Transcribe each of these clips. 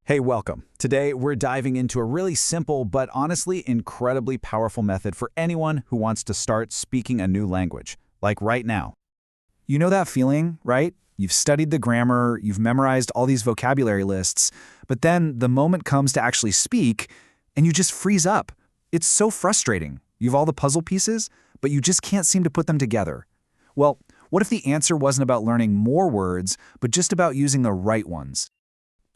Hey, welcome. Today, we're diving into a really simple but honestly incredibly powerful method for anyone who wants to start speaking a new language, like right now. You know that feeling, right? You've studied the grammar, you've memorized all these vocabulary lists, but then the moment comes to actually speak, and you just freeze up. It's so frustrating. You have all the puzzle pieces, but you just can't seem to put them together. Well, what if the answer wasn't about learning more words, but just about using the right ones?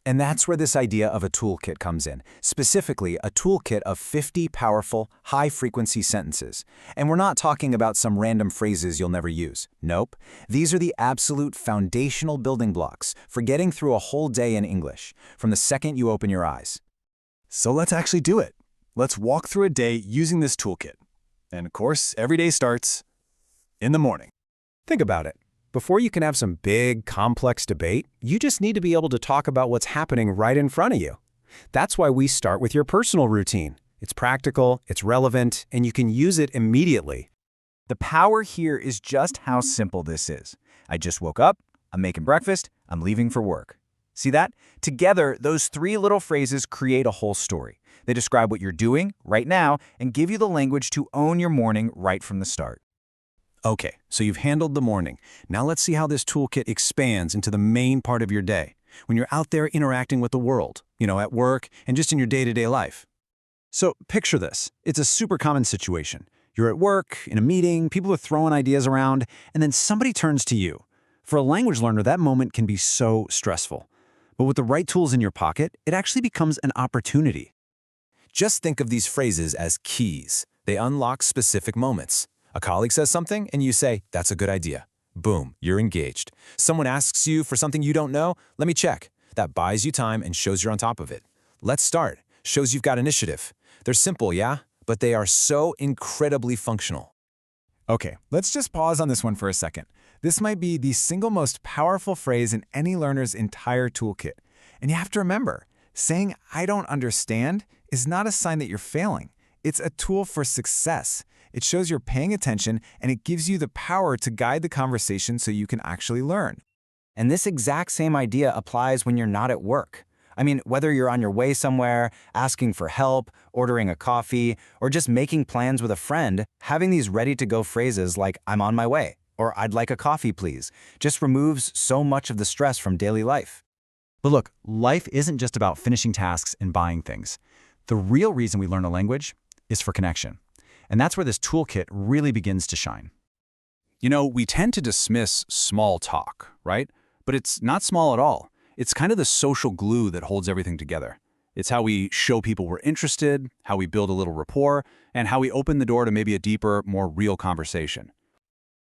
And that's where this idea of a toolkit comes in, specifically a toolkit of 50 powerful, high-frequency sentences. And we're not talking about some random phrases you'll never use. Nope. These are the absolute foundational building blocks for getting through a whole day in English, from the second you open your eyes. So let's actually do it. Let's walk through a day using this toolkit. And of course, every day starts in the morning. Think about it. Before you can have some big, complex debate, you just need to be able to talk about what's happening right in front of you. That's why we start with your personal routine. It's practical, it's relevant, and you can use it immediately. The power here is just how simple this is. I just woke up, I'm making breakfast, I'm leaving for work. See that? Together, those three little phrases create a whole story. They describe what you're doing right now and give you the language to own your morning right from the start. Okay, so you've handled the morning. Now let's see how this toolkit expands into the main part of your day, when you're out there interacting with the world, at work and just in your day-to-day life. So picture this. It's a super common situation. You're at work, in a meeting, people are throwing ideas around, and then somebody turns to you. For a language learner, that moment can be so stressful. But with the right tools in your pocket, it actually becomes an opportunity. Just think of these phrases as keys. They unlock specific moments. A colleague says something, and you say, "That's a good idea." Boom, you're engaged. Someone asks you for something you don't know, "Let me check." That buys you time and shows you're on top of it. "Let's start," shows you've got initiative. They're simple, yeah? But they are so incredibly functional. Okay, let's just pause on this one for a second. This might be the single most powerful phrase in any learner's entire toolkit. And you have to remember, saying "I don't understand" is not a sign that you're failing. It's a tool for success. It shows you're paying attention, and it gives you the power to guide the conversation so you can actually learn. And this exact same idea applies when you're not at work. I mean, whether you're on your way somewhere, asking for help, ordering a coffee, or just making plans with a friend, having these ready-to-go phrases like "I'm on my way" or "I'd like a coffee, please" just removes so much of the stress from daily life. But look, life isn't just about finishing tasks and buying things. The real reason we learn a language is for connection. And that's where this toolkit really begins to shine. We tend to dismiss small talk, right? But it's not small at all. It's kind of the social glue that holds everything together. It's how we show people we're interested, how we build a little rapport, and how we open the door to maybe a deeper, more real conversation.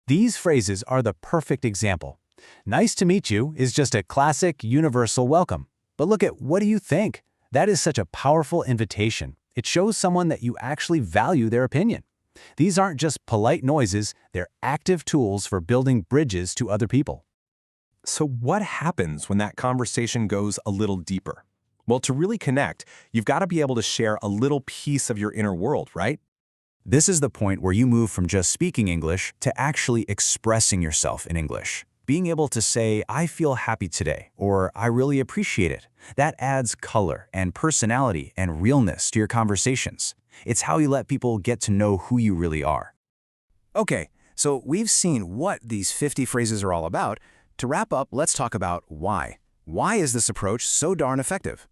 These phrases are the perfect example. "Nice to meet you" is just a classic, universal welcome. But look at "what do you think?" That is such a powerful invitation. It shows someone that you actually value their opinion. These aren't just polite noises, they're active tools for building bridges to other people. So what happens when that conversation goes a little deeper? Well, to really connect, you've got to be able to share a little piece of your inner world, right? This is the point where you move from just speaking English to actually expressing yourself in English. Being able to say, "I feel happy today," or "I really appreciate it." That adds color and personality and realness to your conversations. It's how you let people get to know who you really are. Okay, so we've seen what these 50 phrases are all about. To wrap up, let's talk about why. Why is this approach so darn effective?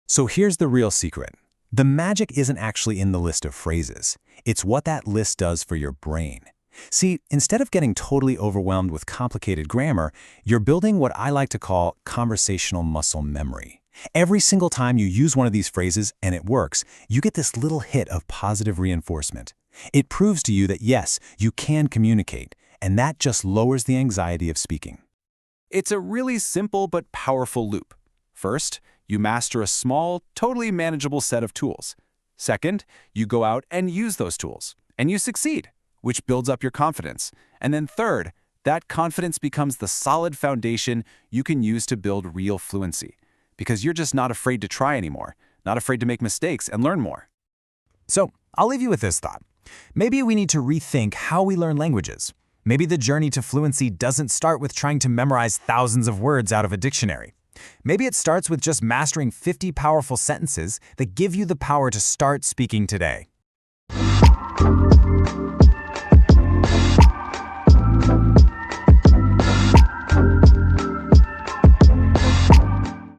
So here's the real secret. The magic isn't actually in the list of phrases. It's what that list does for your brain. See, instead of getting totally overwhelmed with complicated grammar, you're building what I like to call conversational muscle memory. Every single time you use one of these phrases and it works, you get this little hit of positive reinforcement. It proves to you that yes, you can communicate, and that just lowers the anxiety of speaking. It's a really simple but powerful loop. First, you master a small, totally manageable set of tools. Second, you go out and use those tools, and you succeed, which builds up your confidence. And then third, that confidence becomes the solid foundation you can use to build real fluency, because you're just not afraid to try anymore, not afraid to make mistakes and learn more. So, I'll leave you with this thought. Maybe we need to rethink how we learn languages. Maybe the journey to fluency doesn't start with trying to memorize thousands of words out of a dictionary. Maybe it starts with just mastering 50 powerful sentences that give you the power to start speaking today.